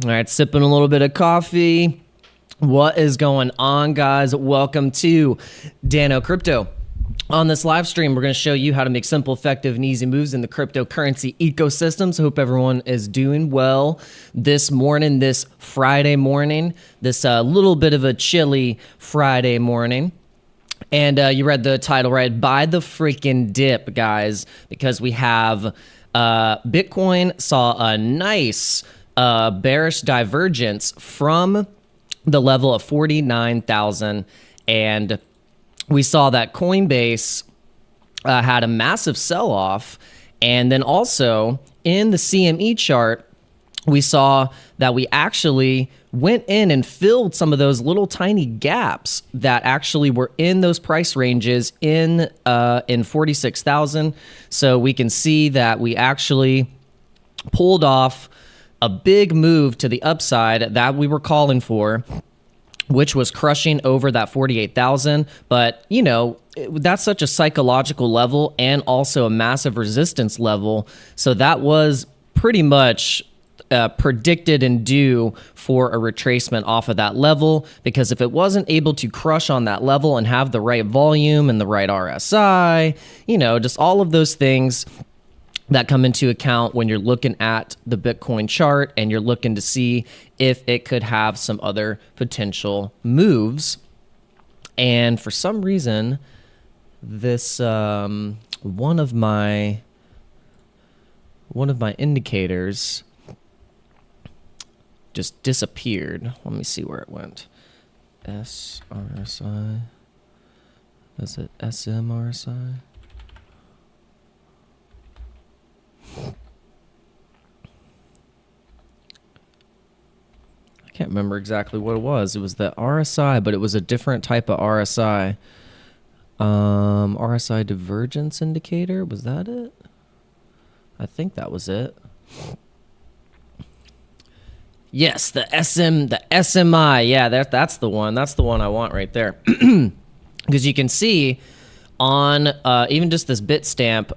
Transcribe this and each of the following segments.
All right, sipping a little bit of coffee. What is going on, guys? Welcome to Dano Crypto. On this live stream, we're going to show you how to make simple, effective, and easy moves in the cryptocurrency ecosystem. So hope everyone is doing well this morning, this Friday morning, this little bit of a chilly Friday morning. And you read the title right, Buy the Freakin Dip, guys, because we have Bitcoin saw a nice bearish divergence from the level of 49,000, and we saw that Coinbase had a massive sell-off, and then also in the CME chart, we saw that we actually went in and filled some of those little tiny gaps that actually were in those price ranges in 46,000. So we can see that we actually pulled off a big move to the upside that we were calling for, which was crushing over that 48,000. But, you know, that's such a psychological level and also a massive resistance level. So that was pretty much predicted and due for a retracement off of that level, because if it wasn't able to crush on that level and have the right volume and the right RSI, you know, just all of those things that come into account when you're looking at the Bitcoin chart and you're looking to see if it could have some other potential moves. And for some reason, this one of my indicators just disappeared. Let me see where it went. SRSI. Is it SMRSI? I can't remember exactly what it was. It was the RSI, but it was a different type of RSI. RSI divergence indicator, was that it? I think that was it. Yes, the SMI. Yeah, that's the one. That's the one I want right there. Because you can see on even just this Bitstamp,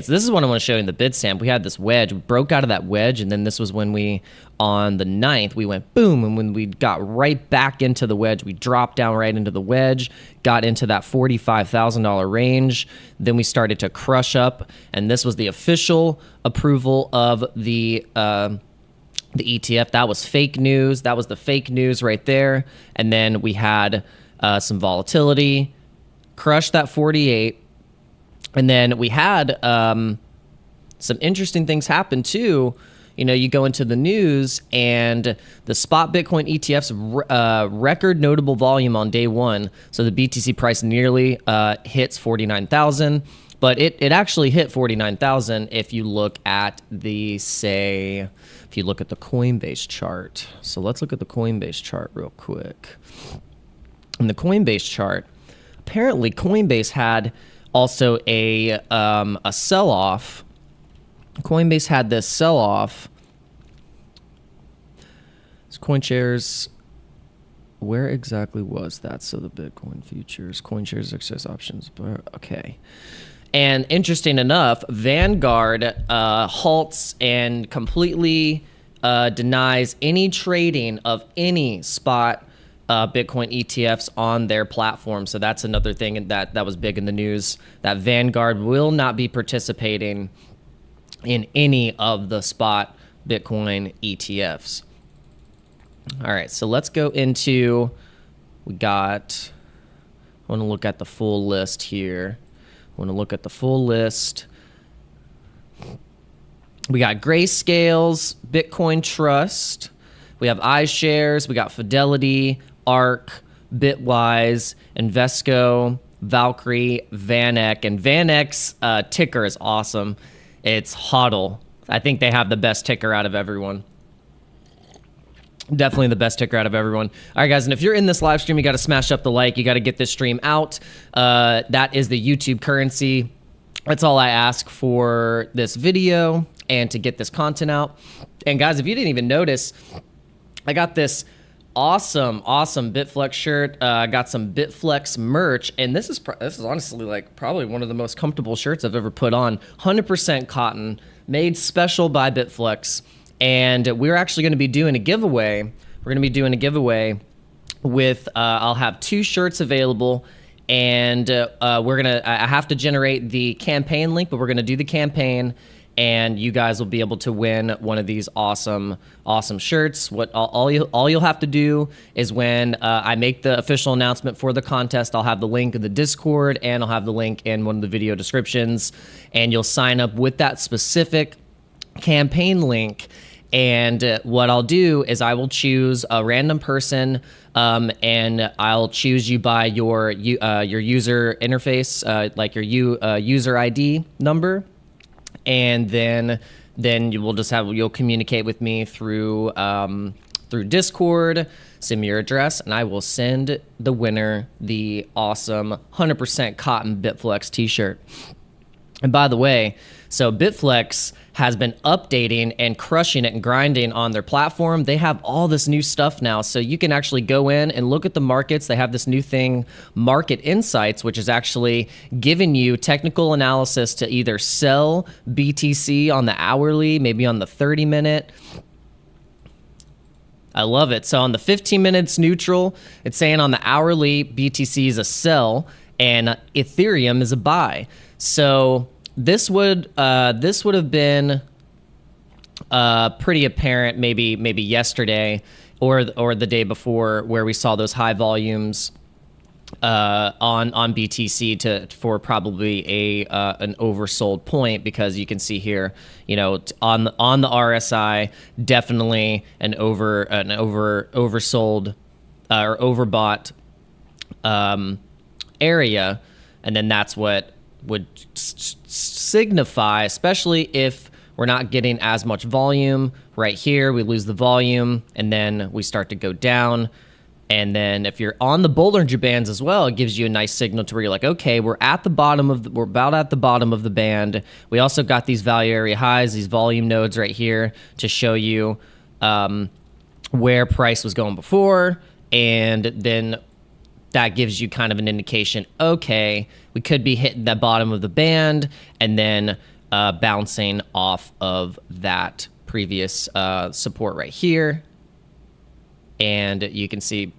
this is what I want to show you in the Bitstamp. We had this wedge, we broke out of that wedge, and then this was when we, on the 9th, we went boom, and when we got right back into the wedge, we dropped down right into the wedge, got into that $45,000 range, then we started to crush up, and this was the official approval of the ETF. That was fake news. That was the fake news right there, and then we had some volatility, crushed that 48, and then we had some interesting things happen too. You know, you go into the news and the spot Bitcoin ETFs record notable volume on day one. So the BTC price nearly hits 49,000, but it actually hit 49,000 if you look at the if you look at the Coinbase chart. So let's look at the Coinbase chart real quick. In the Coinbase chart, apparently Coinbase had also a sell-off. Coinbase had this sell-off. CoinShares, where exactly was that? So the Bitcoin futures, CoinShares exercise options, okay. And interesting enough, Vanguard halts and completely denies any trading of any spot Bitcoin ETFs on their platform. So that's another thing that was big in the news, that Vanguard will not be participating in any of the spot Bitcoin ETFs. All right, so let's go into, I want to look at the full list here. We got Grayscales, Bitcoin Trust, we have iShares, we got Fidelity, ARK, Bitwise, Invesco, Valkyrie, VanEck, and VanEck's ticker is awesome. It's HODL. I think they have the best ticker out of everyone. Definitely the best ticker out of everyone. All right, guys, and if you're in this live stream, you got to smash up the like. You got to get this stream out. That is the YouTube currency. That's all I ask for this video and to get this content out. And guys, if you didn't even notice, I got this awesome BITFLEX shirt. I got some BITFLEX merch, and this is honestly like probably one of the most comfortable shirts I've ever put on. 100% cotton, made special by BITFLEX. and we're actually going to be doing a giveaway. We're going to be doing a giveaway with I'll have 2 shirts available, and I have to generate the campaign link, but we're going to do the campaign, and you guys will be able to win one of these awesome shirts. What all you'll have to do is when I make the official announcement for the contest, I'll have the link in the Discord, and I'll have the link in one of the video descriptions, and you'll sign up with that specific campaign link. And what I'll do is I will choose a random person, and I'll choose you by your user interface, like your user ID number, and then you'll communicate with me through Discord. Send me your address, and I will send the winner the awesome 100% cotton BITFLEX t-shirt. And by the way, so BITFLEX has been updating and crushing it and grinding on their platform. They have all this new stuff now, so you can actually go in and look at the markets. They have this new thing, Market Insights, which is actually giving you technical analysis to either sell BTC on the hourly, maybe on the 30-minute. I love it. So on the 15 minutes neutral, it's saying on the hourly, BTC is a sell and Ethereum is a buy. So this would have been pretty apparent maybe yesterday or the day before, where we saw those high volumes on BTC for probably an oversold point, because you can see here, on the RSI, definitely an oversold or overbought area, and then that's what would signify, especially if we're not getting as much volume right here, we lose the volume, and then we start to go down. And then if you're on the Bollinger Bands as well, it gives you a nice signal to where you're like, okay, we're about at the bottom of the band. We also got these value area highs, these volume nodes right here to show you where price was going before, and then that gives you kind of an indication, okay, we could be hitting that bottom of the band and then bouncing off of that previous support right here. And you can see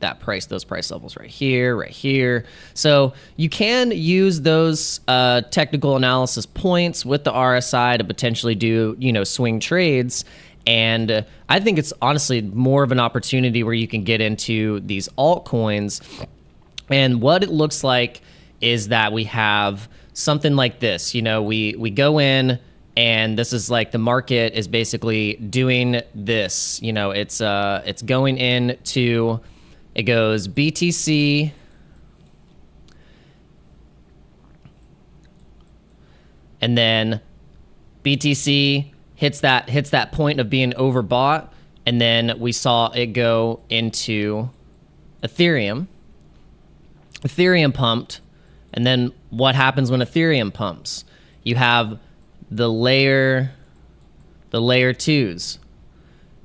those price levels right here. So you can use those technical analysis points with the RSI to potentially do, swing trades. And I think it's honestly more of an opportunity where you can get into these altcoins. And what it looks like is that we have something like this. We go in, and this is like the market is basically doing this. It's going into, it goes BTC, and then BTC hits that point of being overbought, and then we saw it go into Ethereum. Ethereum pumped, and then what happens when Ethereum pumps? You have the layer 2s,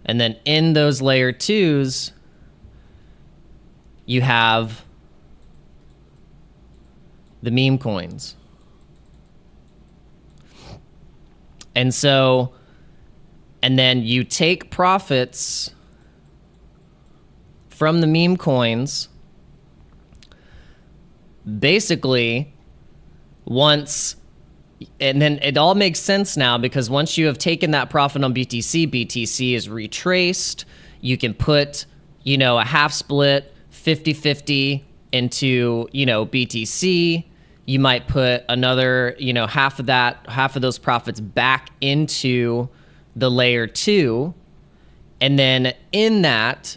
and then in those layer 2s, you have the meme coins. And then you take profits from the meme coins, basically, and then it all makes sense now, because once you have taken that profit on BTC is retraced. You can put, a half split, 50-50 into, BTC. You might put another, half of those profits back into the layer 2. And then in that,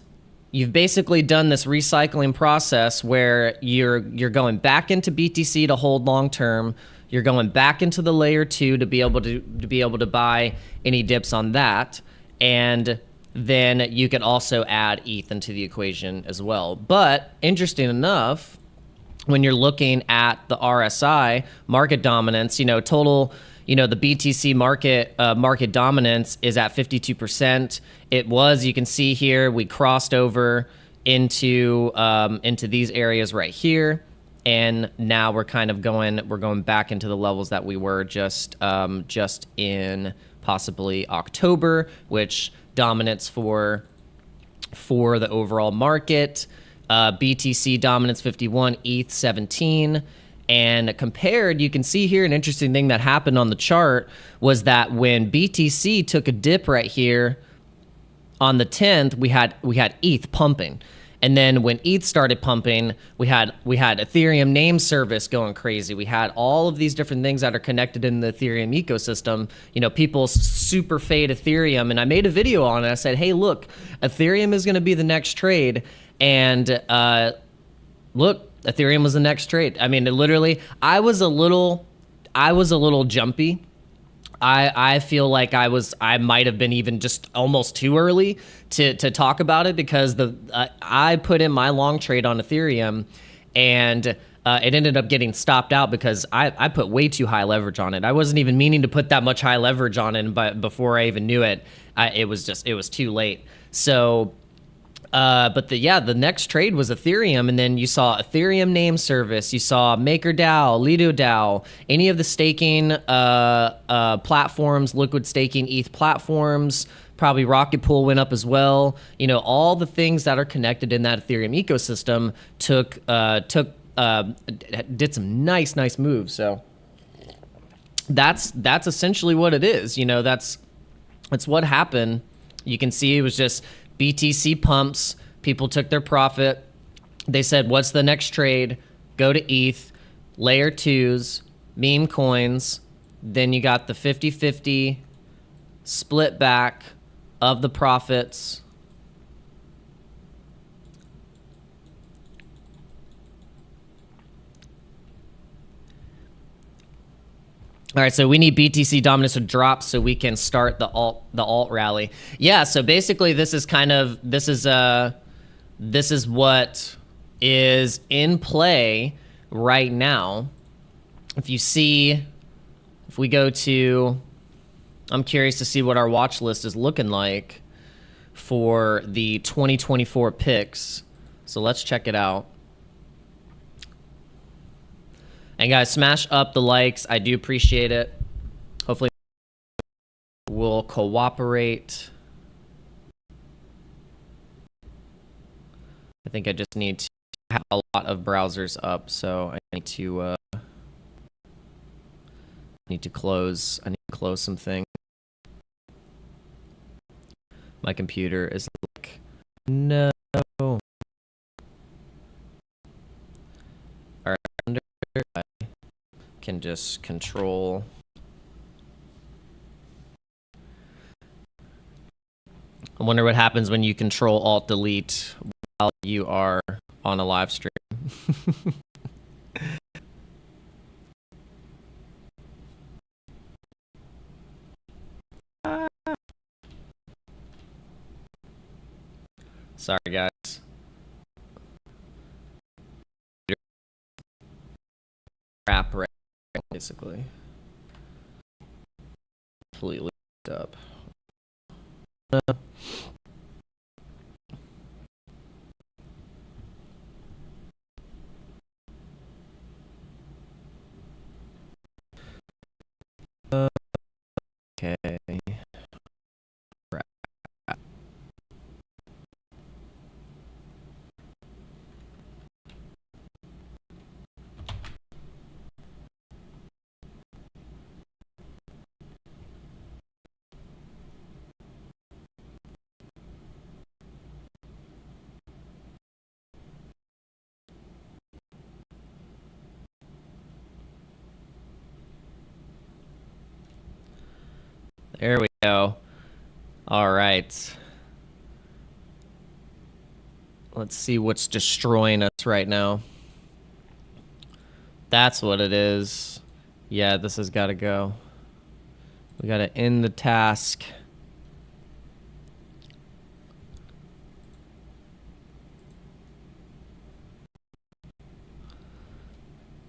you've basically done this recycling process where you're going back into BTC to hold long term. You're going back into the layer 2 to be able to buy any dips on that, and then you can also add ETH into the equation as well. But interesting enough, when you're looking at the RSI market dominance, total, the BTC market dominance is at 52%. It was, you can see here, we crossed over into these areas right here, and now we're going back into the levels that we were just in possibly October, which dominance for the overall market. BTC dominance 51, ETH 17. And compared, you can see here an interesting thing that happened on the chart was that when BTC took a dip right here on the 10th, we had ETH pumping. And then when ETH started pumping, we had Ethereum name service going crazy. We had all of these different things that are connected in the Ethereum ecosystem. You know, people super fade Ethereum, and I made a video on it. I said, hey, look, Ethereum is going to be the next trade, and look, Ethereum was the next trade. I mean, literally, I was a little jumpy. I feel like I might have been even just almost too early to talk about it, because I put in my long trade on Ethereum, and it ended up getting stopped out because I put way too high leverage on it. I wasn't even meaning to put that much high leverage on it, but before I even knew it, it was too late. So, but the next trade was Ethereum, and then you saw Ethereum name service, you saw MakerDAO, LidoDAO, any of the staking platforms, liquid staking ETH platforms, probably Rocket Pool went up as well. You know, all the things that are connected in that Ethereum ecosystem did some nice moves. So that's essentially what it is. You know, that's what happened. You can see it was just BTC pumps. People took their profit. They said, what's the next trade? Go to ETH, layer 2s, meme coins. Then you got the 50-50 split back of the profits. All right, so we need BTC dominance to drop so we can start the alt rally. Yeah, so basically this is what is in play right now. If we go to, I'm curious to see what our watch list is looking like for the 2024 picks. So let's check it out. And guys, smash up the likes. I do appreciate it. Hopefully we'll cooperate. I think I just need to have a lot of browsers up, so I need to close some things. My computer is like, no. All right, I can just control. I wonder what happens when you control alt delete while you are on a live stream. Sorry, guys. Crap, right? Basically, completely up. Okay. There we go. All right. Let's see what's destroying us right now. That's what it is. Yeah, this has got to go. We got to end the task.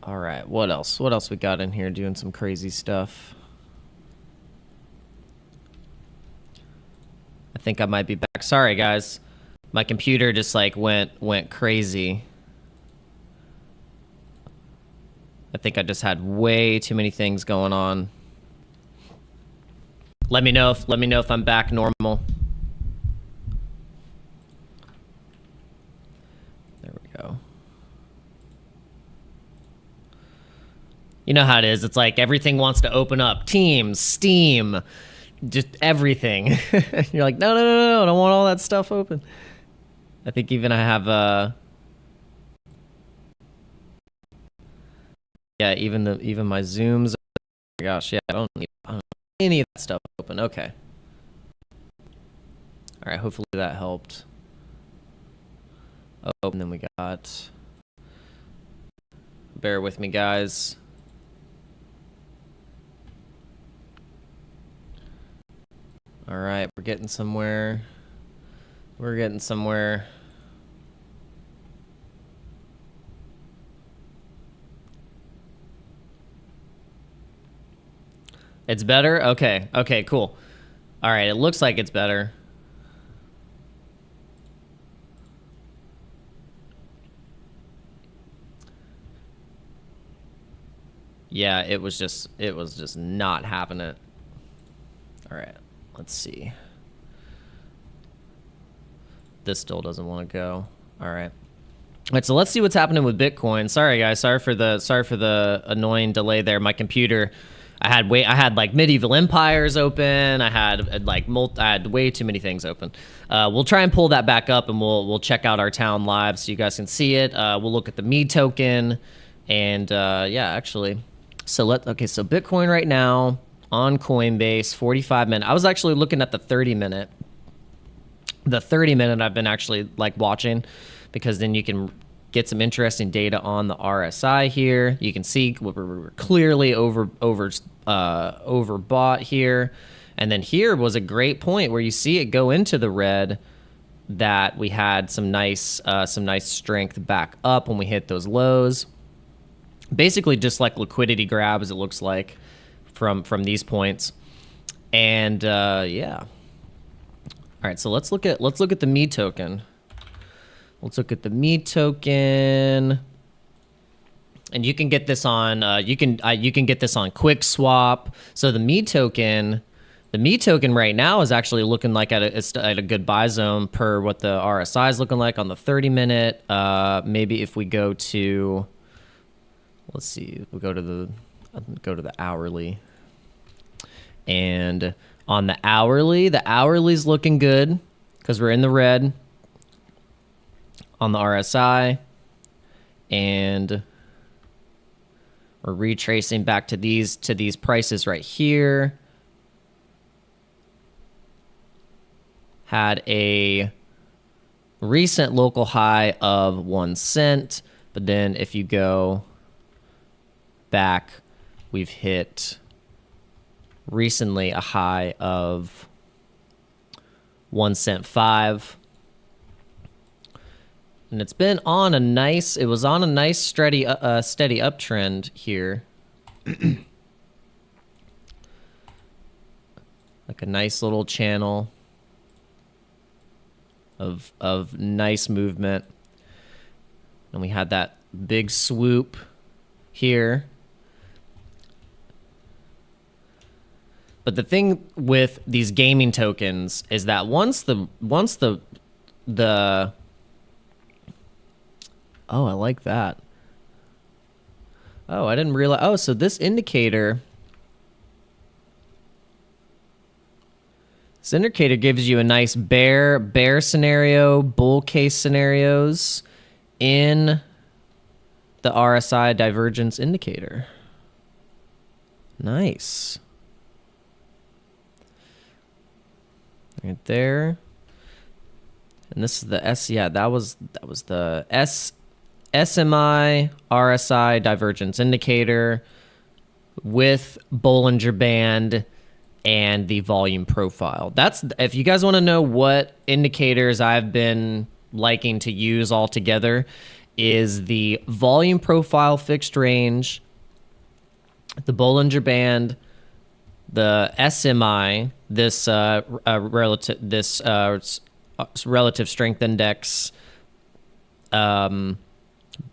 All right, what else? What else we got in here doing some crazy stuff? I think I might be back. Sorry, guys. My computer just like went crazy. I think I just had way too many things going on. Let me know if I'm back normal. There we go. You know how it is. It's like everything wants to open up. Teams, Steam, just everything. You're like, no, I don't want all that stuff open. I think even I have yeah, even my Zooms. Oh my gosh, yeah, I don't need any of that stuff open. Okay. All right, hopefully that helped. Oh, and then we got, bear with me, guys. All right, we're getting somewhere. We're getting somewhere. It's better? Okay. Okay, cool. All right, it looks like it's better. Yeah, it was just not happening. All right, let's see. This still doesn't want to go. All right. All right, so let's see what's happening with Bitcoin. Sorry guys, sorry for the annoying delay there. My computer, I had like medieval empires open. I had way too many things open. We'll try and pull that back up, and we'll check out our town live so you guys can see it. We'll look at the Me token, and yeah, actually, so so Bitcoin right now on Coinbase, 45-minute. I was actually looking at the 30-minute. The 30-minute I've been actually like watching, because then you can get some interesting data on the RSI here. You can see we're clearly overbought here. And then here was a great point where you see it go into the red, that we had some nice strength back up when we hit those lows. Basically just like liquidity grabs, it looks like, from these points. And yeah. All right, so let's look at the Me token. Let's look at the Me token, and you can get this on you can get this on QuickSwap. So the Me token right now is actually looking like at a good buy zone per what the RSI is looking like on the 30-minute. Maybe if we go to, let's see, we'll go to the hourly, and on the hourly's looking good because we're in the red on the RSI, and we're retracing back to these prices right here. Had a recent local high of 1 cent, but then if you go back, we've hit recently a high of 1 cent 5. And it's been on a nice, steady uptrend here. Like a nice little channel of nice movement. And we had that big swoop here. But the thing with these gaming tokens is that once the oh, I like that. Oh, I didn't realize. Oh, so this indicator gives you a nice bear scenario, bull case scenarios in the RSI divergence indicator. Nice. Right there. And this is the that was the SMI RSI divergence indicator with Bollinger Band and the volume profile. That's, if you guys want to know what indicators I've been liking to use all together, is the volume profile fixed range, the Bollinger Band, the SMI, this relative strength index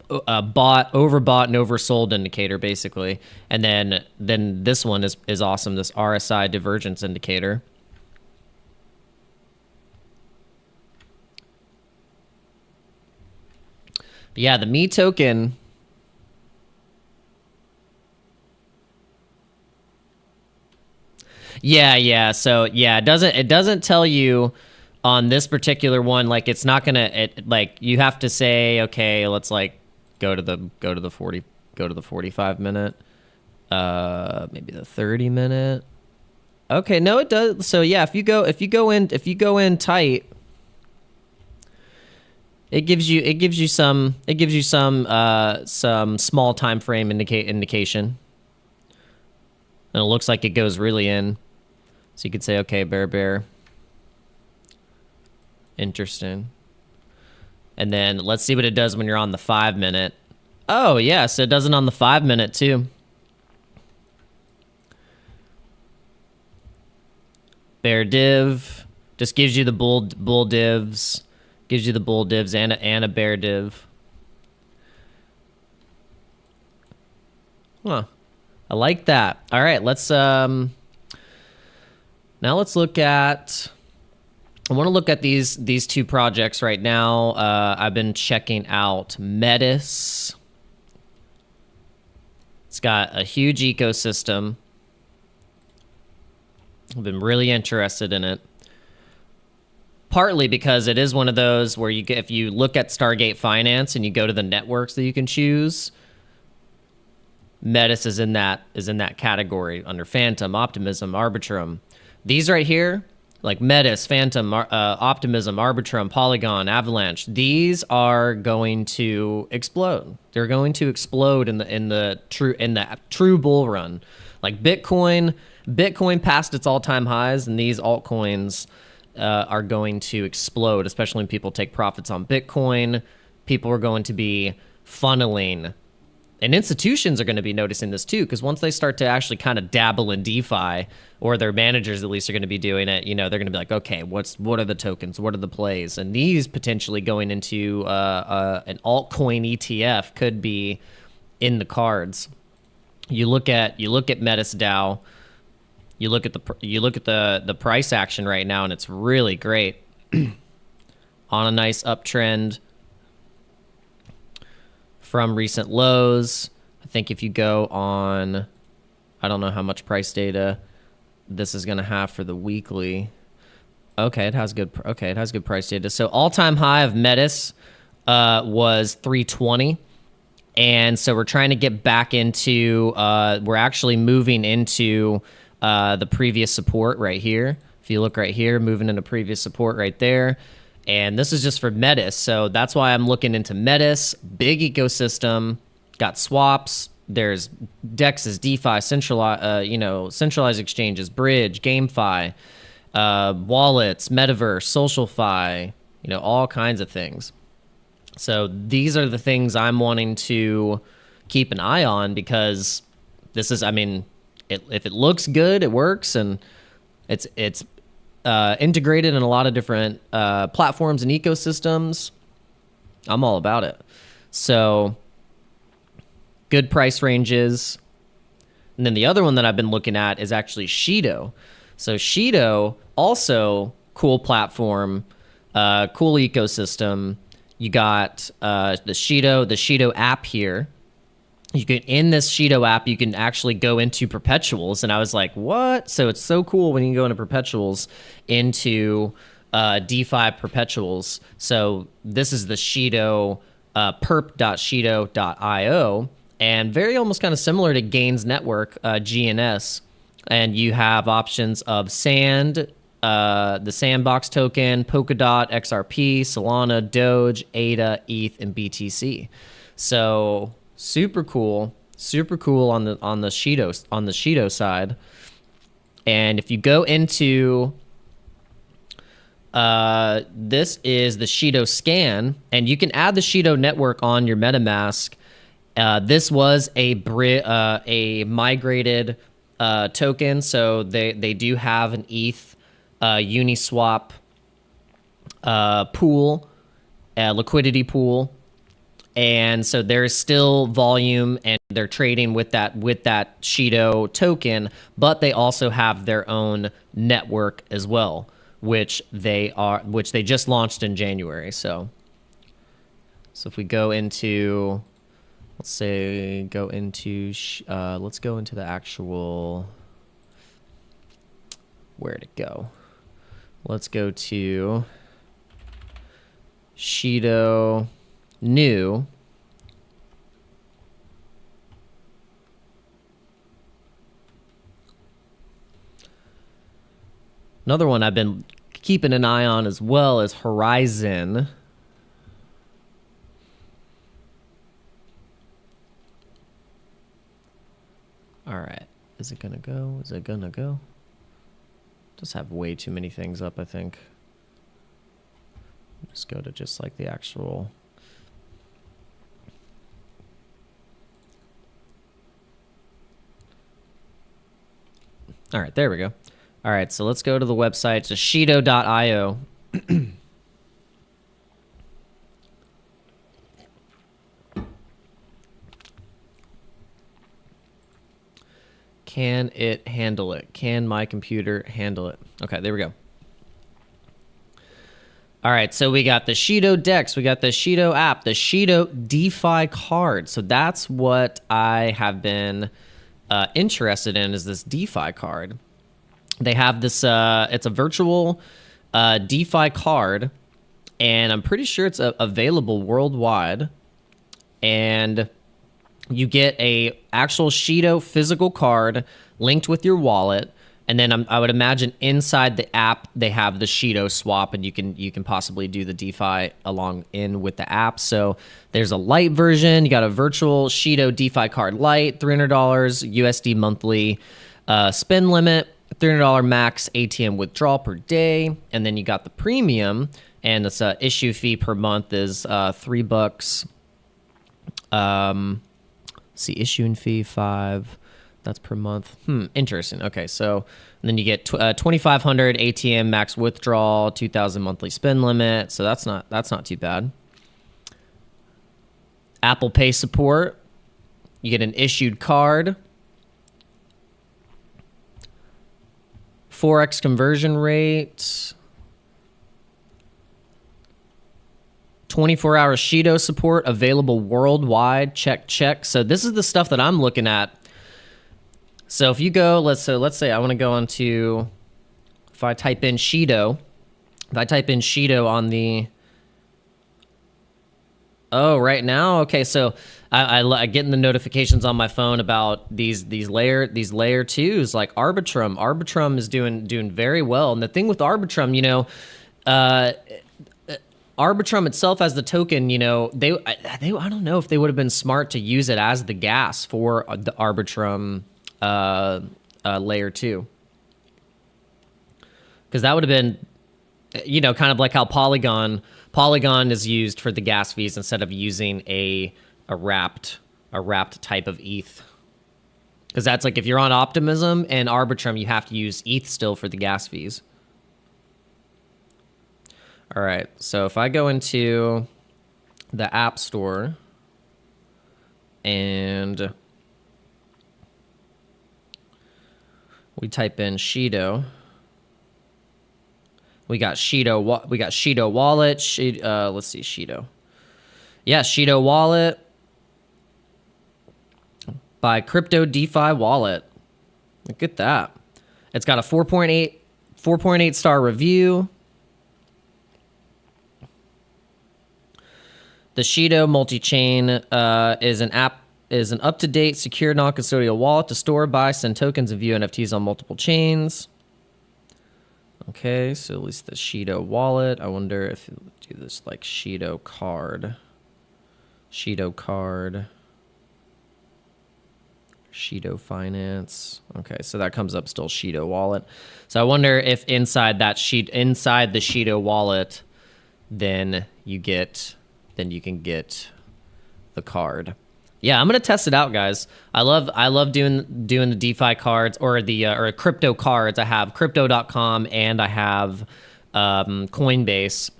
overbought and oversold indicator basically. And then this one is awesome, this RSI divergence indicator. But yeah, the Me token, yeah. So yeah, it doesn't tell you on this particular one, like it's not gonna, like you have to say, okay, let's like go to the 45 minute, maybe the 30 minute. Okay, no, it does. So yeah, if you go in tight, it gives you some small time frame indication. And it looks like it goes really in. So you could say, okay, bear. Interesting. And then let's see what it does when you're on the 5 minute. Oh, yeah, so it does it on the 5 minute too. Bear div just gives you the bull divs. Gives you the bull divs and a bear div. Huh. I like that. All right, let's now let's look at, I want to look at these two projects right now. I've been checking out Metis. It's got a huge ecosystem. I've been really interested in it. Partly because it is one of those where if you look at Stargate Finance and you go to the networks that you can choose, Metis is in that category under Phantom, Optimism, Arbitrum. These right here, like Metis, Phantom, Optimism, Arbitrum, Polygon, Avalanche, these are going to explode. They're going to explode in the true bull run. Like Bitcoin passed its all-time highs, and these altcoins are going to explode, especially when people take profits on Bitcoin. People are going to be funneling. And institutions are going to be noticing this too, because once they start to actually kind of dabble in DeFi, or their managers at least are going to be doing it, they're going to be like, okay, what are the tokens? What are the plays? And these potentially going into an altcoin ETF could be in the cards. You look at Metis DAO. You look at the price action right now, and it's really great. On a nice uptrend from recent lows. I think if you go on, I don't know how much price data this is going to have for the weekly. Okay, it has good price data. So all-time high of Metis was 320. And so we're trying to get back into, we're actually moving into the previous support right here. If you look right here, moving into previous support right there. And this is just for Metis. So that's why I'm looking into Metis. Big ecosystem, got swaps. There's DEXs, DeFi, centralized exchanges, Bridge, GameFi, wallets, Metaverse, SocialFi, all kinds of things. So these are the things I'm wanting to keep an eye on, because this is, if it looks good, it works, and it's integrated in a lot of different platforms and ecosystems. I'm all about it. So good price ranges. And then the other one that I've been looking at is actually Shido. So Shido, also cool platform, cool ecosystem. You got the Shido app here. You can, in this Shido app, you can actually go into perpetuals. And I was like, what? So it's so cool when you can go into perpetuals, into DeFi perpetuals. So this is the Shido, perp.shido.io, and very almost kind of similar to Gains Network, GNS. And you have options of Sand, the Sandbox token, Polkadot, XRP, Solana, Doge, ADA, ETH, and BTC. So super cool on the Shido side. And if you go into this is the Shido scan, and you can add the Shido network on your MetaMask. This was a migrated token, so they do have an ETH Uniswap pool, liquidity pool. And so there's still volume, and they're trading with that Shido token, but they also have their own network as well, which they just launched in January. So if we go into, let's go into the actual, where'd it go? Let's go to Shido new. Another one I've been keeping an eye on as well is Horizon. All right, is it gonna go? Is it gonna go? Just have way too many things up, I think. Just go to just like the actual. All right, there we go. All right, so let's go to the website, to shido.io. Can it handle it? Can my computer handle it? Okay, there we go. All right, so we got the Shido Dex, we got the Shido app, the Shido DeFi card. So that's what I have been interested in, is this DeFi card. They have this, it's a virtual DeFi card, and I'm pretty sure it's available worldwide. And you get a actual Shido physical card linked with your wallet. And then I would imagine inside the app, they have the Shido swap, and you can possibly do the DeFi along in with the app. So there's a light version. You got a virtual Shido DeFi card light, $300 USD monthly spend limit, $300 max ATM withdrawal per day. And then you got the premium, and it's a issue fee per month is $3. See, issuing fee $5. That's per month. Interesting. Okay, so then you get 2,500 ATM max withdrawal, 2,000 monthly spend limit. So that's not too bad. Apple Pay support. You get an issued card. Forex conversion rate. 24-hour Shido support available worldwide. Check. So this is the stuff that I'm looking at. So if you go, let's say I want to go onto, if I type in Shido on the, right now, okay, so I get the notifications on my phone about these layer 2s like Arbitrum. Arbitrum is doing very well, and the thing with Arbitrum, Arbitrum itself as the token, they I don't know if they would have been smart to use it as the gas for the Arbitrum layer 2, because that would have been, kind of like how Polygon is used for the gas fees instead of using a wrapped type of ETH, because that's like if you're on Optimism and Arbitrum, you have to use ETH still for the gas fees. All right, so if I go into the App Store and we type in Shido, we got Shido Wallet. Let's see, Shido. Yeah, Shido Wallet by Crypto DeFi Wallet. Look at that. It's got a 4.8 star review. The Shido multi-chain is an up-to-date, secure, non-custodial wallet to store, buy, send tokens, and view NFTs on multiple chains. Okay, so at least the Shido wallet. I wonder if you do this like Shido card. Shido Finance. Okay, so that comes up still Shido wallet. So I wonder if inside the Shido wallet, then you can get the card. Yeah, I'm gonna test it out, guys. I love doing the DeFi cards or or crypto cards. I have crypto.com and I have Coinbase.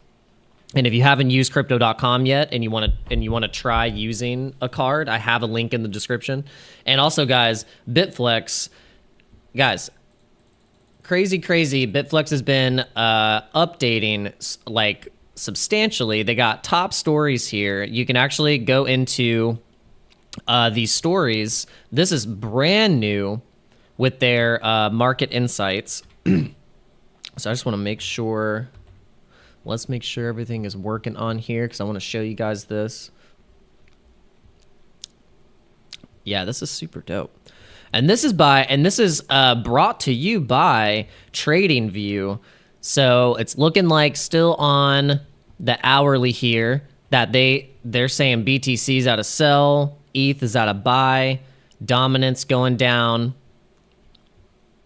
And if you haven't used crypto.com yet and you want to try using a card, I have a link in the description. And also, guys, BITFLEX, guys, crazy. BITFLEX has been updating like substantially. They got top stories here. You can actually go into these stories. This is brand new with their market insights. So I just want to make sure. Let's make sure everything is working on here because I want to show you guys this. Yeah, this is super dope. And this is brought to you by TradingView. So it's looking like still on the hourly here that they're saying BTC's at a sell, ETH is at a buy, dominance going down.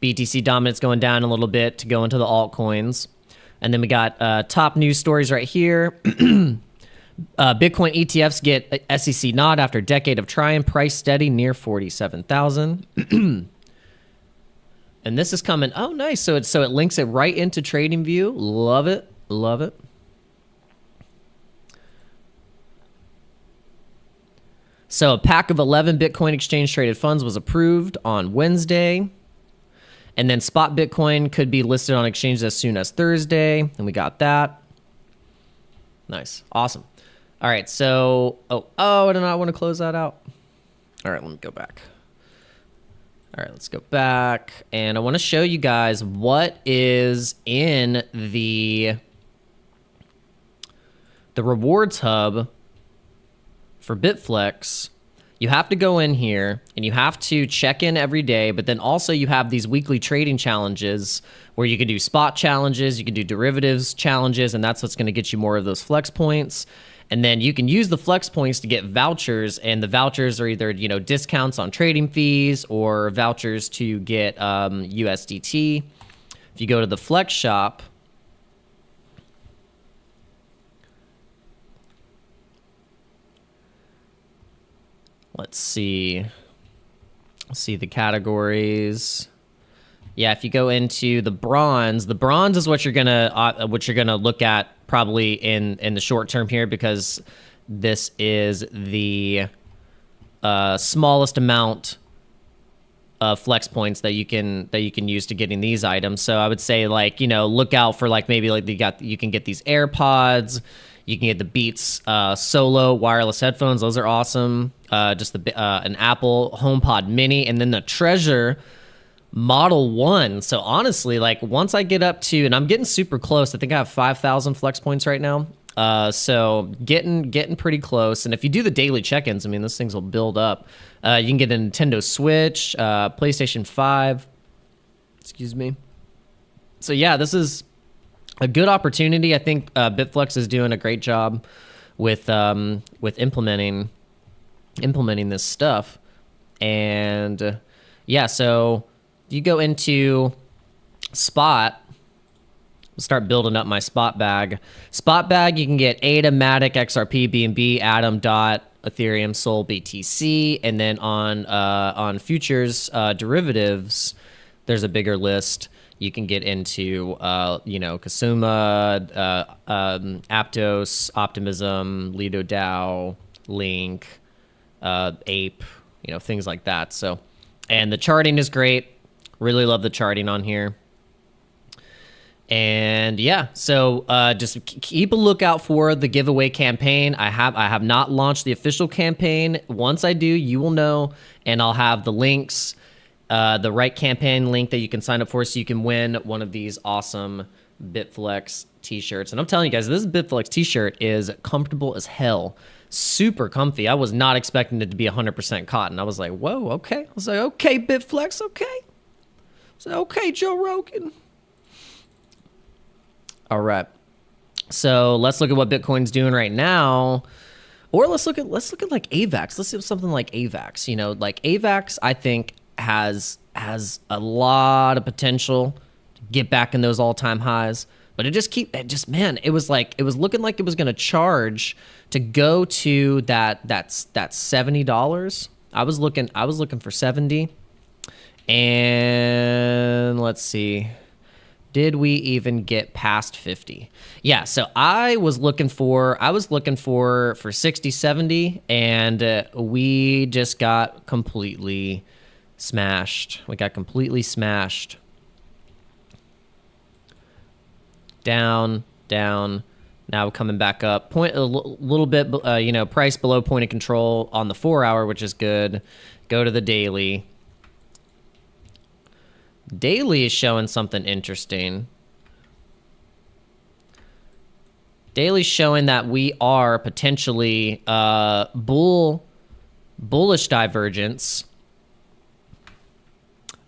BTC dominance going down a little bit to go into the altcoins. And then we got top news stories right here. Bitcoin ETFs get SEC nod after a decade of trying, price steady near 47,000. And this is coming. Oh, nice. So it links it right into TradingView. Love it. Love it. So a pack of 11 Bitcoin exchange traded funds was approved on Wednesday. And then spot Bitcoin could be listed on exchanges as soon as Thursday. And we got that. Nice. Awesome. All right. So, I do not want to close that out. All right. Let me go back. All right. Let's go back. And I want to show you guys what is in the rewards hub for BITFLEX. You have to go in here and you have to check in every day, but then also you have these weekly trading challenges where you can do spot challenges, you can do derivatives challenges, and that's what's going to get you more of those flex points. And then you can use the flex points to get vouchers, and the vouchers are either, discounts on trading fees or vouchers to get USDT. If you go to the flex shop, let's see the categories. Yeah, if you go into the bronze is what you're gonna look at probably in the short term here, because this is the smallest amount of flex points that you can use to getting these items. So I would say, like, look out for you can get these AirPods. You can get the Beats Solo wireless headphones. Those are awesome. Just an Apple HomePod Mini, and then the Treasure Model 1. So honestly, like, once I get up to, and I'm getting super close. I think I have 5,000 flex points right now. So getting pretty close. And if you do the daily check-ins, I mean, those things will build up. You can get a Nintendo Switch, PlayStation 5. Excuse me. So yeah, this is a good opportunity. I think BITFLEX is doing a great job with implementing this stuff. And yeah, so you go into spot. Start building up my spot bag. Spot bag, you can get ADA, Matic, XRP, BNB, Atom, DOT, Ethereum, Sol, BTC, and then on futures derivatives, there's a bigger list. You can get into, Kasuma, Aptos, Optimism, Lido DAO, Link, Ape, things like that. So, and the charting is great. Really love the charting on here. And yeah, so just keep a lookout for the giveaway campaign. I have not launched the official campaign. Once I do, you will know, and I'll have the links. The right campaign link that you can sign up for, so you can win one of these awesome BITFLEX t-shirts. And I'm telling you guys, this BITFLEX t-shirt is comfortable as hell. Super comfy. I was not expecting it to be 100% cotton. I was like, whoa, okay. I was like, okay, BITFLEX, okay. So, okay, Joe Rogan. All right. So let's look at what Bitcoin's doing right now. Or let's look at like AVAX. Let's do something like AVAX. Like AVAX, I think, has a lot of potential to get back in those all-time highs, but it was looking like it was going to charge to go to that's $70. I was looking for 70, and let's see, Did we even get past 50? Yeah, so I was looking for 60, 70, and we just got completely smashed. We got completely smashed. Down, down. Now we're coming back up. Point a little bit, you know, price below point of control on the 4 hour, which is good. Go to the daily. Daily is showing something interesting. Daily's showing that we are potentially bullish divergence.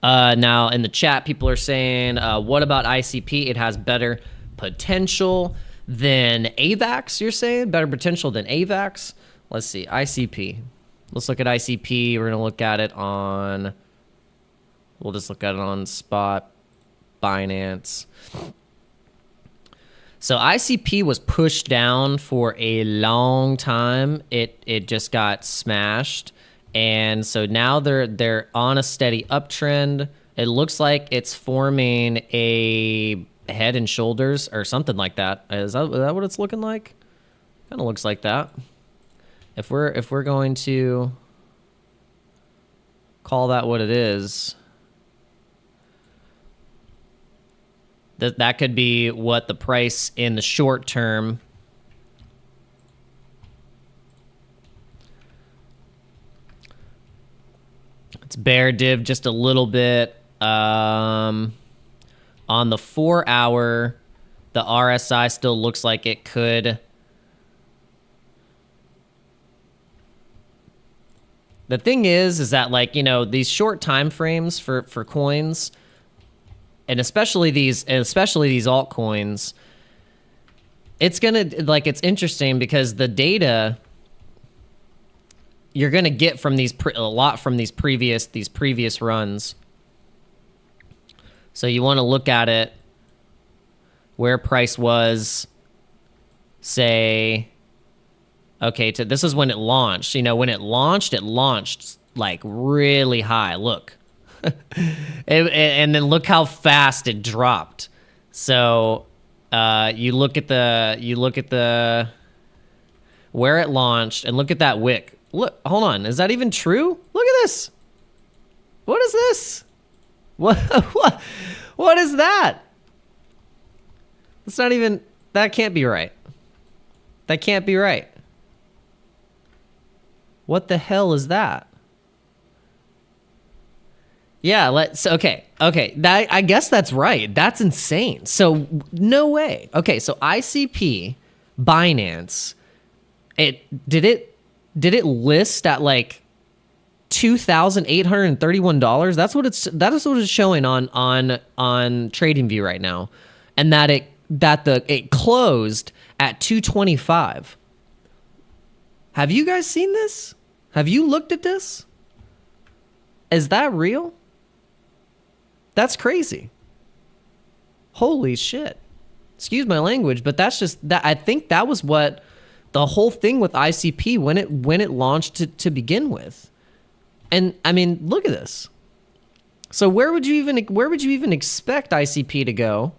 Now in the chat, people are saying, what about ICP? It has better potential than AVAX, you're saying? Better potential than AVAX? Let's see, ICP. Let's look at ICP. We're gonna look at it on... We'll just look at it on spot, Binance. So ICP was pushed down for a long time. It just got smashed, and so now they're on a steady uptrend. It looks like it's forming a head and shoulders or something like that. Is that what it's looking like? Kind of looks like that. If we're going to call that what it is. That could be what the price in the short term. It's bear div just a little bit. On the 4 hour, the RSI still looks like it could. The thing is that, like, you know, these short time frames for coins, and especially these altcoins, it's gonna, like, it's interesting because the data you're gonna get from these a lot from these previous runs. So you want to look at it where price was, say, okay, this is when it launched. You know, when it launched like really high. Look. And then look how fast it dropped. So you look at the where it launched and look at that wick. Look, hold on, is that even true? Look at this. What is this? What is that? It's not even, that can't be right. That can't be right. What the hell is that? Yeah, okay. That, I guess that's right. That's insane. So no way. Okay, so ICP, Binance, did it list at like $2,831? That is what it's showing on TradingView right now, and that it closed at 225. Have you guys seen this? Have you looked at this? Is that real? That's crazy. Holy shit. Excuse my language, but that's just that. I think that was what the whole thing with ICP when it launched to begin with. And I mean, look at this. So where would you even expect ICP to go?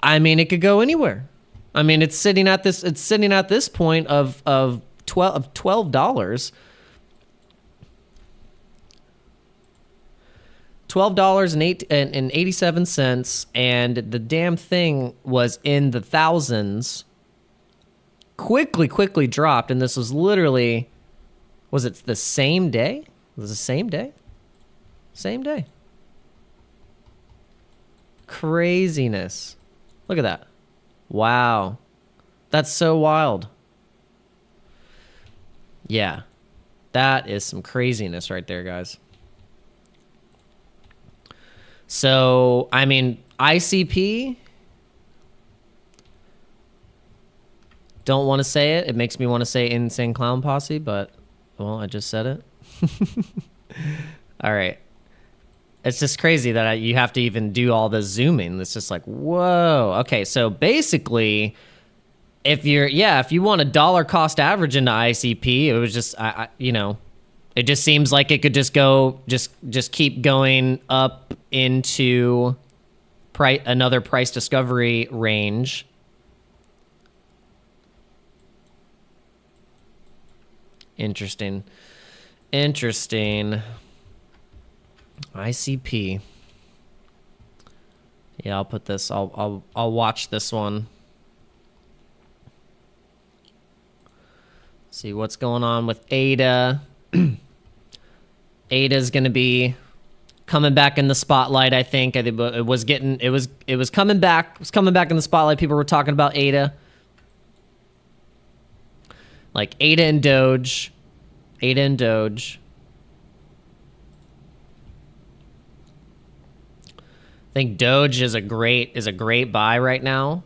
I mean, it could go anywhere. I mean, it's sitting at this point of $12. $12.87, and the damn thing was in the thousands. Quickly dropped, and this was literally, was it the same day? Was it the same day? Same day. Craziness. Look at that. Wow. That's so wild. Yeah. That is some craziness right there, guys. So, I mean, ICP, don't want to say it. It makes me want to say Insane Clown Posse, but, well, I just said it. All right. It's just crazy that you have to even do all the zooming. It's just like, whoa. Okay, so basically, if you want a dollar cost average into ICP, it was just, you know, it just seems like it could just go, just keep going up into another price discovery range. Interesting. ICP. Yeah, I'll put this. I'll watch this one. See what's going on with ADA. ADA's going to be coming back in the spotlight, I think. It was coming back. It was coming back in the spotlight. People were talking about ADA. Like ADA and Doge. ADA and Doge. I think Doge is a great buy right now.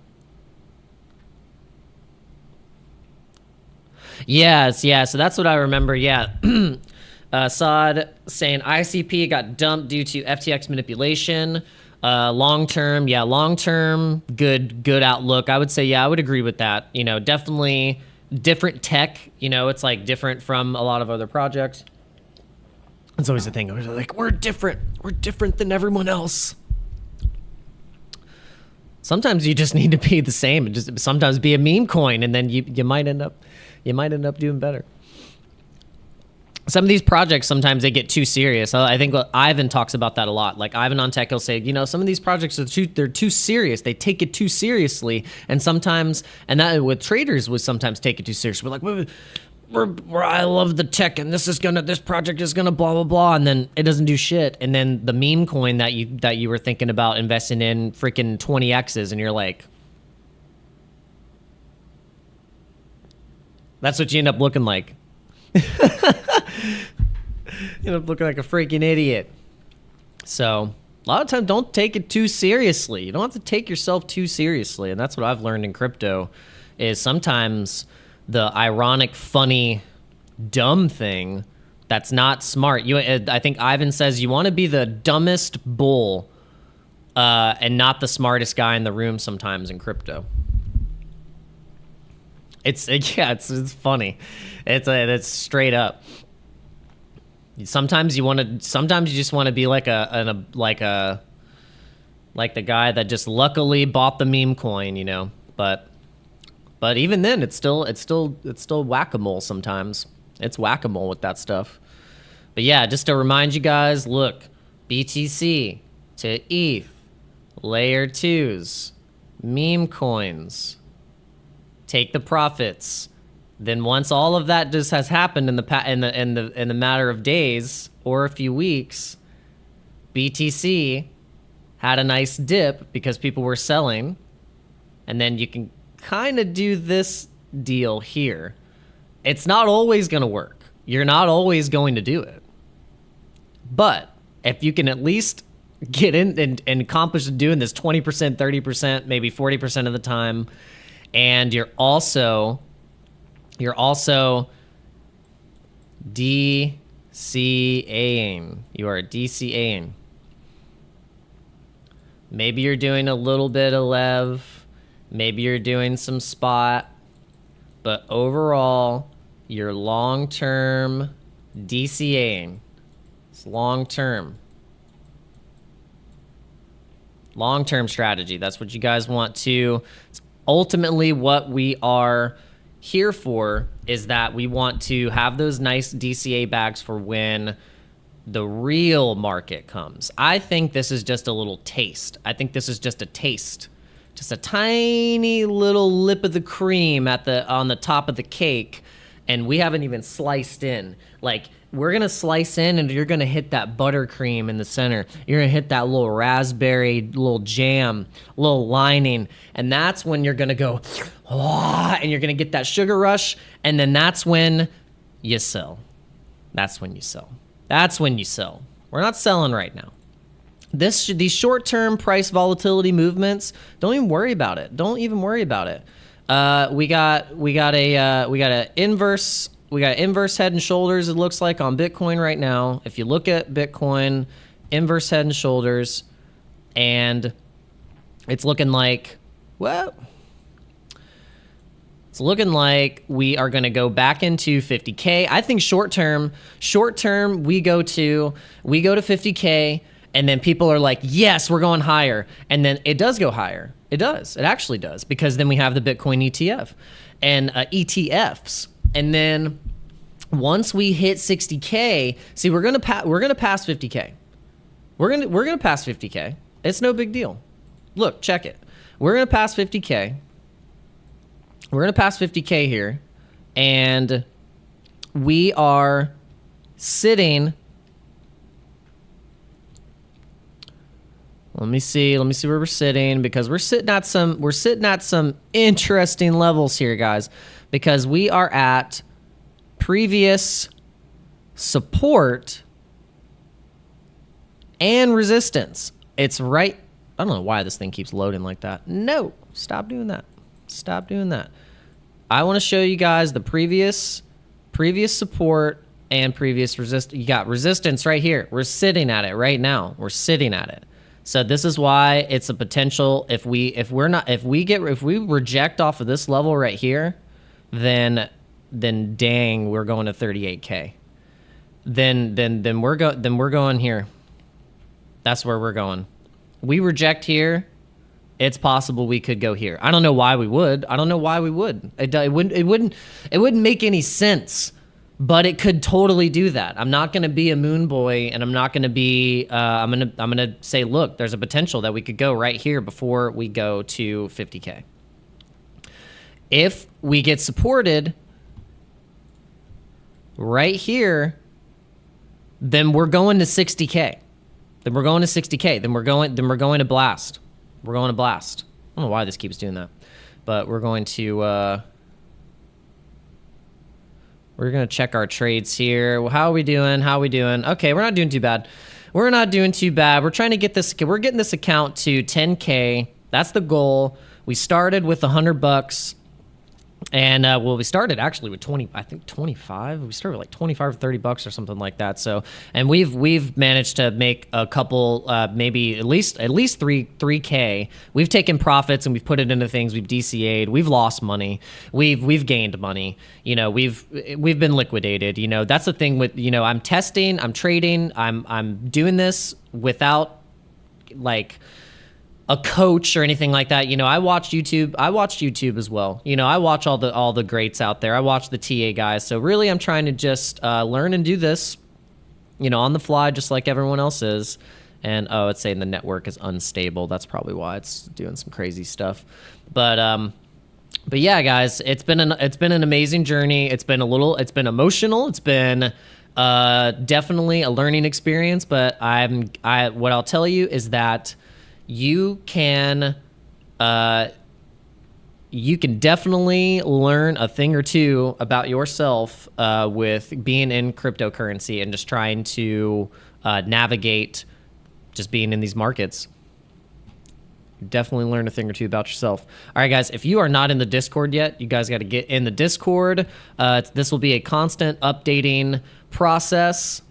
Yes, yeah, so that's what I remember, yeah. Saad saying ICP got dumped due to FTX manipulation. Long-term, yeah, long-term, good outlook. I would say, yeah, I would agree with that. You know, definitely different tech. You know, it's like different from a lot of other projects. It's always the thing. We're like, we're different. We're different than everyone else. Sometimes you just need to be the same and just sometimes be a meme coin, and then you might end up doing better. Some of these projects, sometimes they get too serious. I think Ivan talks about that a lot. Like Ivan on Tech, he'll say, you know, some of these projects they're too serious. They take it too seriously, and sometimes, and that with traders, would sometimes take it too seriously. We're like, I love the tech, and this project is gonna blah blah blah, and then it doesn't do shit. And then the meme coin that you were thinking about investing in freaking 20x's, and you're like, that's what you end up looking like. You end up looking like a freaking idiot. So a lot of times, don't take it too seriously. You don't have to take yourself too seriously, and that's what I've learned in crypto. Is sometimes the ironic, funny, dumb thing that's not smart. I think Ivan says you want to be the dumbest bull and not the smartest guy in the room sometimes in crypto. It's funny. It's straight up. Sometimes you just want to be like the guy that just luckily bought the meme coin, you know. But even then, it's still whack-a-mole sometimes. It's whack-a-mole with that stuff. But yeah, just to remind you guys, look, BTC to ETH, layer 2s, meme coins, take the profits. Then once all of that just has happened in the matter of days or a few weeks, BTC had a nice dip because people were selling, and then you can kind of do this deal here. It's not always going to work. You're not always going to do it. But if you can at least get in and accomplish doing this 20%, 30%, maybe 40% of the time, and you're also DCAing. You are DCAing. Maybe you're doing a little bit of lev. Maybe you're doing some spot. But overall, you're long-term DCAing. It's long-term. Long-term strategy. That's what you guys want to. Ultimately, what we are here for is that we want to have those nice DCA bags for when the real market comes. I think this is just a little taste. I think this is just a taste. Just a tiny little lip of the cream on the top of the cake, and we haven't even sliced in. Like, we're gonna slice in, and you're gonna hit that buttercream in the center. You're gonna hit that little raspberry, little jam, little lining, and that's when you're gonna go, and you're gonna get that sugar rush, and then that's when you sell. That's when you sell. That's when you sell. We're not selling right now. These short-term price volatility movements, don't even worry about it. Don't even worry about it. We got an inverse head and shoulders, it looks like, on Bitcoin right now. If you look at Bitcoin, inverse head and shoulders, and it's looking like, well, it's looking like we are going to go back into 50K. I think short term we go to 50K, And then people are like, yes, we're going higher. And then it does go higher. It does. It actually does, because then we have the Bitcoin ETF and ETFs. And then once we hit 60K, see, we're gonna pass 50K. We're gonna pass 50K. It's no big deal. Look, check it. We're gonna pass 50K. We're gonna pass 50K here, and we are sitting. Let me see where we're sitting, because we're sitting at some interesting levels here, guys, because we are at previous support and resistance. It's right. I don't know why this thing keeps loading like that. No, stop doing that. Stop doing that. I want to show you guys the previous support and previous resistance. You got resistance right here. We're sitting at it right now. We're sitting at it. So this is why it's a potential. If we reject off of this level right here, then dang, we're going to 38K. Then we're going here. That's where we're going. We reject here. It's possible we could go here. I don't know why we would. It wouldn't make any sense. But it could totally do that. I'm not going to be a moon boy, and I'm not going to be. I'm gonna say, look, there's a potential that we could go right here before we go to 50K. If we get supported right here, then we're going to 60K. Then we're going to blast. We're going to blast. I don't know why this keeps doing that, but we're going to. We're going to check our trades here. How are we doing? Okay, we're not doing too bad. We're trying to get this. We're getting this account to 10K. That's the goal. We started with $100. And we started actually with 25. We started with like 25 or $30 or something like that. So, and we've managed to make a couple, maybe at least 3K. We've taken profits and we've put it into things. We've DCA'd. We've lost money. We've gained money. You know, we've been liquidated. You know, that's the thing with, you know, I'm testing, I'm trading, I'm doing this without like a coach or anything like that. You know, I watched YouTube as well. You know, I watch all the greats out there. I watch the TA guys. So really I'm trying to just learn and do this, you know, on the fly, just like everyone else is. And it's saying the network is unstable. That's probably why it's doing some crazy stuff. But yeah, guys, it's been an amazing journey. It's been emotional. It's been definitely a learning experience, but what I'll tell you is that you can definitely learn a thing or two about yourself with being in cryptocurrency and just trying to navigate just being in these markets. Definitely learn a thing or two about yourself. All right, guys, if you are not in the Discord yet, you guys got to get in the Discord. This will be a constant updating process.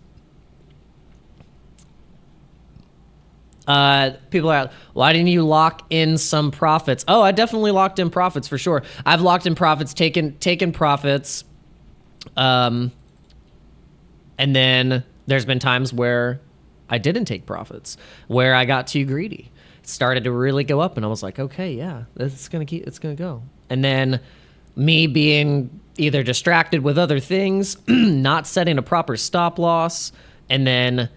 People are, why didn't you lock in some profits? Oh, I definitely locked in profits for sure. I've locked in profits, taken profits. And then there's been times where I didn't take profits, where I got too greedy. It started to really go up and I was like, okay, yeah, it's going to go. And then me being either distracted with other things, not setting a proper stop loss, and then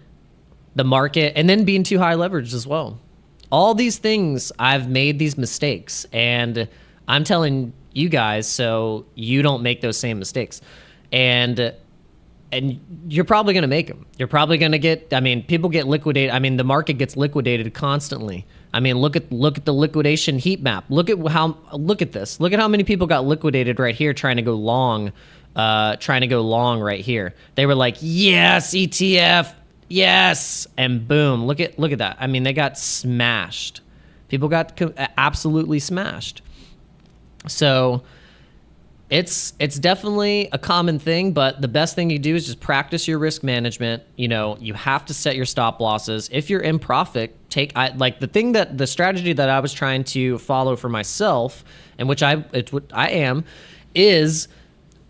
the market, and then being too high leveraged as well. All these things, I've made these mistakes, and I'm telling you guys so you don't make those same mistakes. And you're probably going to make them. You're probably going to get, I mean, people get liquidated. I mean, the market gets liquidated constantly. I mean, look at the liquidation heat map. Look at this. Look at how many people got liquidated right here trying to go long right here. They were like, yes, ETF, yes, and boom, look at that. I mean, they got smashed. People got absolutely smashed. So it's definitely a common thing, but the best thing you do is just practice your risk management. You know, you have to set your stop losses. If you're in profit, the strategy that I was trying to follow for myself, and which I am, is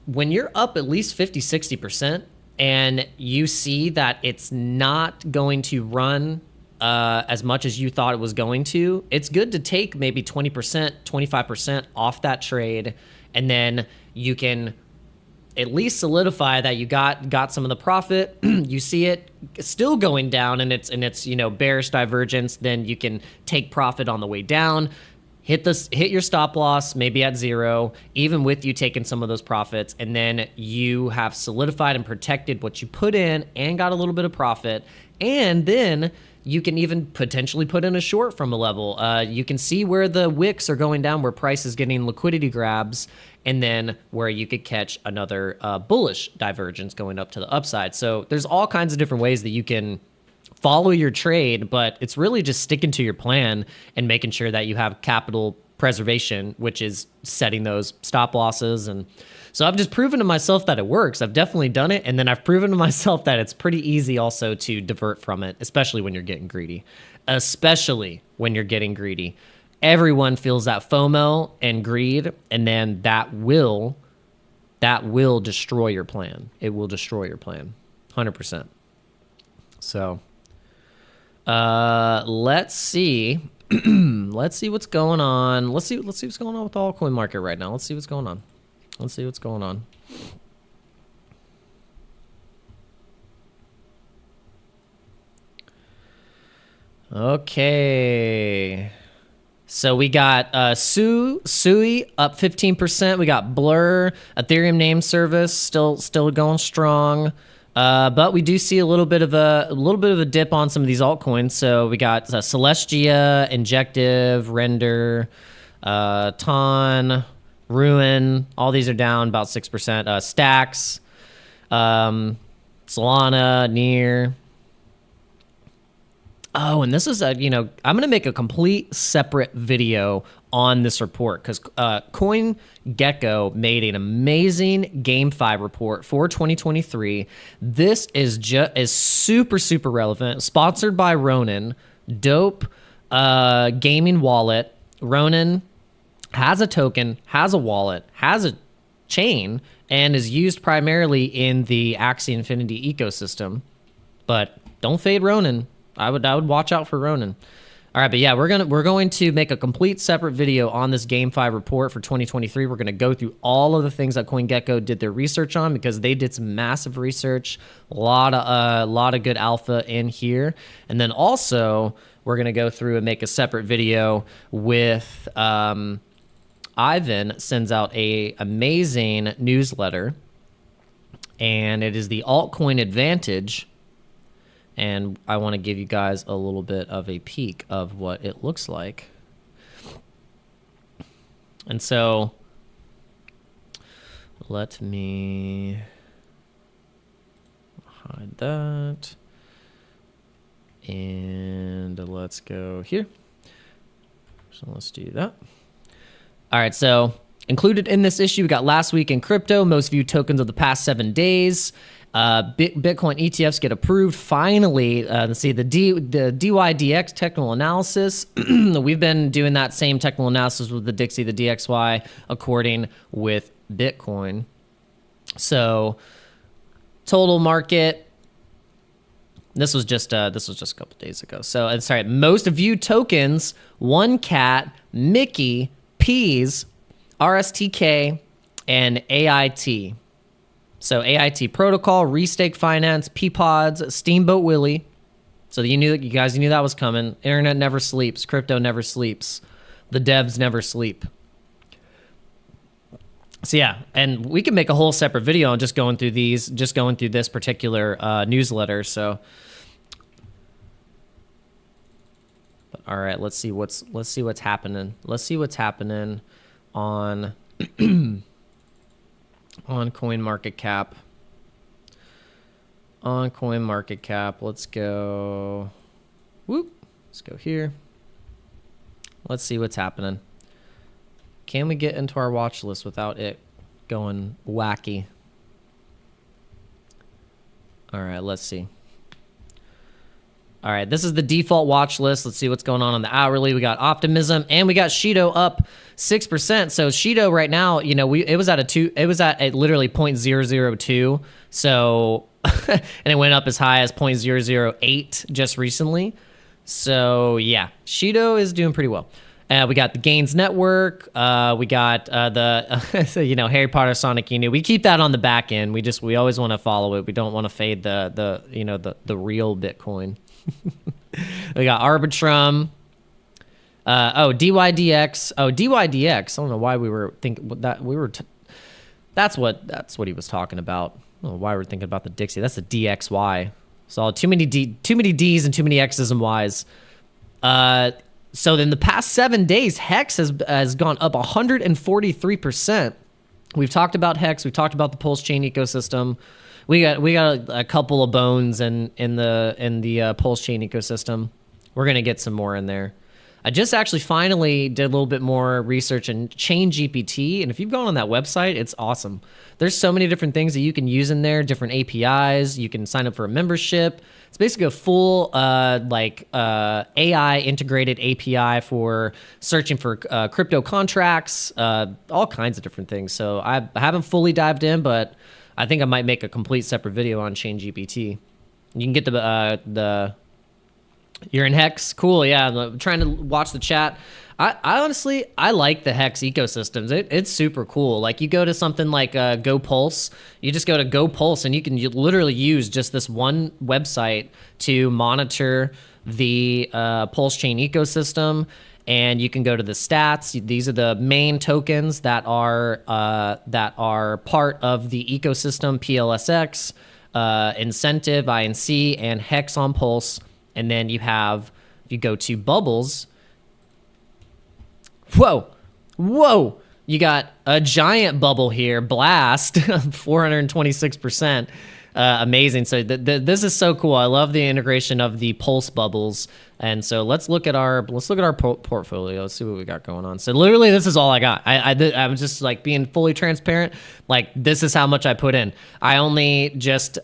when you're up at least 50-60%, and you see that it's not going to run as much as you thought it was going to, it's good to take maybe 20%, 25% off that trade, and then you can at least solidify that you got some of the profit. You see it still going down, and it's bearish divergence. Then you can take profit on the way down. Hit your stop loss maybe at 0, even with you taking some of those profits, and then you have solidified and protected what you put in and got a little bit of profit. And then you can even potentially put in a short from a level. You can see where the wicks are going down, where price is getting liquidity grabs, and then where you could catch another bullish divergence going up to the upside. So there's all kinds of different ways that you can follow your trade, but it's really just sticking to your plan and making sure that you have capital preservation, which is setting those stop losses. And so I've just proven to myself that it works. I've definitely done it. And then I've proven to myself that it's pretty easy also to divert from it, especially when you're getting greedy. Everyone feels that FOMO and greed, and then that will destroy your plan. It will destroy your plan, 100%. So let's see. Let's see what's going on. Let's see what's going on with the altcoin market right now. Let's see what's going on. Okay. So we got Sui up 15%. We got Blur, Ethereum name service still going strong. But we do see a little bit of a dip on some of these altcoins. So we got Celestia, Injective, Render, Ton, Ruin. All these are down about 6%. Stacks, Solana, Near. Oh, and this is I'm going to make a complete separate video on this report because CoinGecko made an amazing GameFi report for 2023. This is super relevant. Sponsored by Ronin, dope gaming wallet. Ronin has a token, has a wallet, has a chain, and is used primarily in the Axie Infinity ecosystem. But don't fade Ronin. I would watch out for Ronin. All right, but yeah, we're going to make a complete separate video on this GameFi report for 2023. We're going to go through all of the things that CoinGecko did their research on because they did some massive research, a lot of good alpha in here, and then also we're going to go through and make a separate video with Ivan sends out a amazing newsletter, and it is the Altcoin Advantage. And I want to give you guys a little bit of a peek of what it looks like. And so let me hide that. And let's go here. So let's do that. All right, so included in this issue, we got last week in crypto, most viewed tokens of the past 7 days. Bitcoin ETFs get approved finally. Let's see the DYDX technical analysis. We've been doing that same technical analysis with the Dixie, the DXY, according with Bitcoin. So total market. This was just a couple days ago. So sorry, most viewed tokens: One Cat, Mickey, Peas, RSTK, and AIT. So AIT Protocol, Restake Finance, Peapods, Steamboat Willie. So you guys knew that was coming. Internet never sleeps. Crypto never sleeps. The devs never sleep. So yeah, and we can make a whole separate video on just going through this particular newsletter. So, but all right, let's see what's happening. Let's see what's happening on. On CoinMarketCap. Let's go. Whoop. Let's go here. Let's see what's happening. Can we get into our watch list without it going wacky? All right, let's see. All right, this is the default watch list. Let's see what's going on the hourly. We got Optimism and we got Shido up 6%. So Shido right now, it was at literally 0.002. So and it went up as high as 0.008 just recently. So yeah, Shido is doing pretty well. We got the Gains Network. We got the Harry Potter Sonic Inu. We keep that on the back end. We always want to follow it. We don't want to fade the real Bitcoin. We got Arbitrum. DYDX. DYDX. I don't know why we were thinking that we were. That's what he was talking about. I don't know why we're thinking about the Dixie. That's the DXY. So too many D's and too many X's and Y's. So in the past 7 days, Hex has gone up 143%. We've talked about Hex. We've talked about the Pulse Chain ecosystem. We got a couple of bones in the Pulse Chain ecosystem. We're gonna get some more in there. I just actually finally did a little bit more research in ChainGPT, and if you've gone on that website, it's awesome. There's so many different things that you can use in there, different APIs. You can sign up for a membership. It's basically a full AI integrated API for searching for crypto contracts, all kinds of different things. So I haven't fully dived in, but I think I might make a complete separate video on ChainGPT. You can get the you're in Hex? Cool, yeah. I'm trying to watch the chat. I honestly, I like the Hex ecosystems. It's super cool. Like, you go to something like GoPulse. You just go to GoPulse, and you literally use just this one website to monitor the Pulse Chain ecosystem. And you can go to the stats. These are the main tokens that are part of the ecosystem: PLSX, Incentive, INC, and Hex on Pulse. And then you have, if you go to Bubbles, whoa, you got a giant bubble here, Blast, 426%, amazing. So this is so cool. I love the integration of the Pulse bubbles. And so let's look at our portfolio. Let's see what we got going on. So literally, this is all I got. I'm just like being fully transparent. Like, this is how much I put in. I only just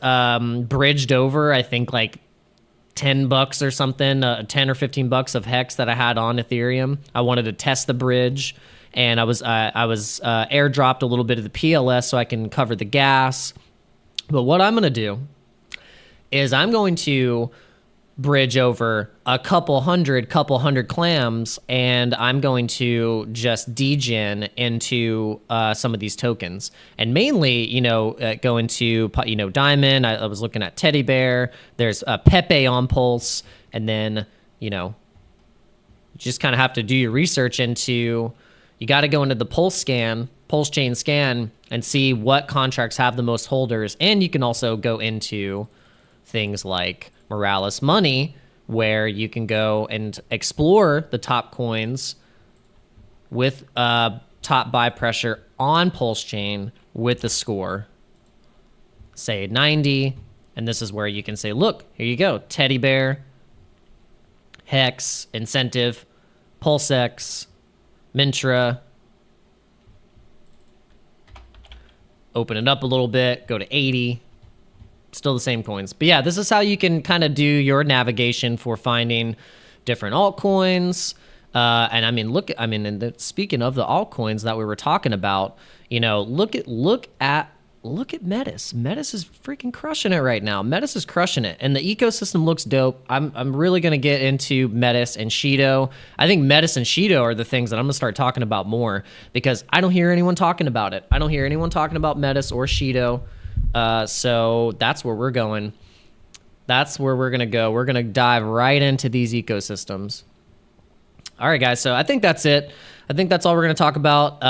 bridged over, I think, like $10 or something, 10 or 15 bucks of Hex that I had on Ethereum. I wanted to test the bridge, and I was airdropped a little bit of the PLS so I can cover the gas. But what I'm going to do is I'm going to bridge over a couple hundred clams, and I'm going to just degen into some of these tokens, and mainly, go into, Diamond. I was looking at Teddy Bear. There's Pepe on Pulse, and then, you just kind of have to do your research into, you got to go into the Pulse Chain scan, and see what contracts have the most holders. And you can also go into things like Morales Money, where you can go and explore the top coins with top buy pressure on Pulse Chain with the score, say 90. And this is where you can say, look, here you go, Teddy Bear, Hex, Incentive, PulseX, Mintra. Open it up a little bit, go to 80. Still the same coins. But yeah, this is how you can kind of do your navigation for finding different altcoins. And I mean, speaking of the altcoins that we were talking about, look at Metis. Metis is freaking crushing it right now. Metis is crushing it, and the ecosystem looks dope. I'm really gonna get into Metis and Shido. I think Metis and Shido are the things that I'm gonna start talking about more, because I don't hear anyone talking about it. I don't hear anyone talking about Metis or Shido. So that's where we're going. That's where we're gonna go. We're gonna dive right into these ecosystems. All right, guys. So I think that's it. I think that's all we're going to talk about.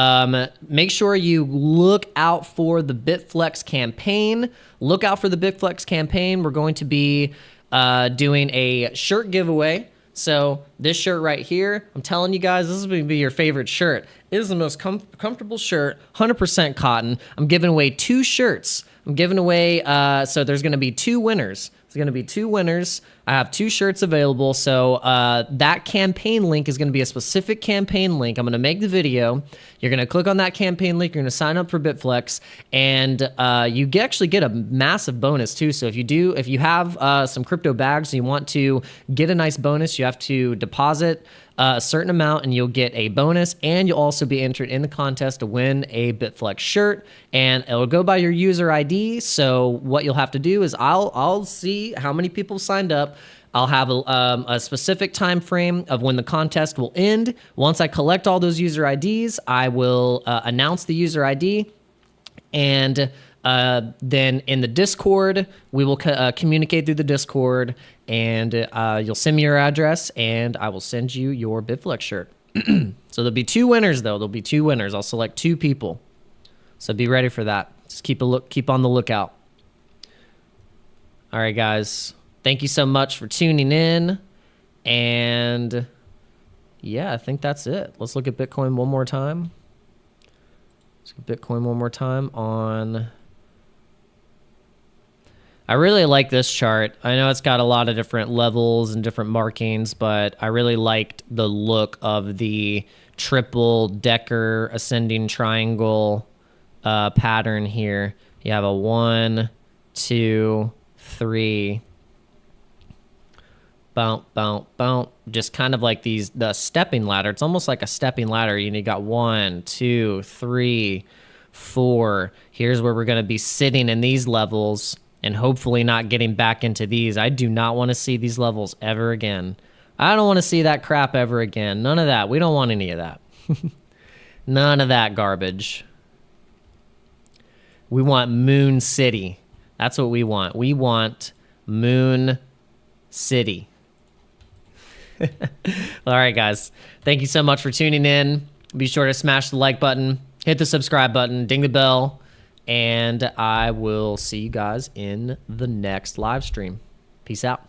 Make sure you look out for the BITFLEX campaign. Look out for the BITFLEX campaign. We're going to be doing a shirt giveaway. So this shirt right here, I'm telling you guys, this is going to be your favorite shirt. It is the most comfortable shirt, 100% cotton. I'm giving away 2 shirts. I'm giving away, so there's going to be 2 winners. There's going to be 2 winners. I have 2 shirts available. So that campaign link is going to be a specific campaign link. I'm going to make the video. You're going to click on that campaign link. You're going to sign up for BITFLEX, and you actually get a massive bonus too. So if you have some crypto bags and you want to get a nice bonus, you have to deposit a certain amount and you'll get a bonus, and you'll also be entered in the contest to win a BITFLEX shirt, and it'll go by your user ID. So what you'll have to do is I'll see how many people signed up. I'll have a specific time frame of when the contest will end. Once I collect all those user IDs, I will announce the user ID, and then in the Discord, we will communicate through the Discord, and you'll send me your address, and I will send you your BITFLEX shirt. So there'll be 2 winners, though. There'll be 2 winners. I'll select 2 people. So be ready for that. Just keep on the lookout. All right, guys. Thank you so much for tuning in. And yeah, I think that's it. Let's look at Bitcoin one more time. Let's look at Bitcoin one more time on... I really like this chart. I know it's got a lot of different levels and different markings, but I really liked the look of the triple decker ascending triangle pattern here. You have a 1, 2, 3, bounce, bounce, bounce. Just kind of like the stepping ladder. It's almost like a stepping ladder. You got 1, 2, 3, 4. Here's where we're going to be sitting in these levels, and hopefully not getting back into these. I do not want to see these levels ever again. I don't want to see that crap ever again. None of that. We don't want any of that. None of that garbage. We want Moon City. That's what we want. We want Moon City. All right, guys. Thank you so much for tuning in. Be sure to smash the like button, hit the subscribe button, ding the bell, and I will see you guys in the next live stream. Peace out.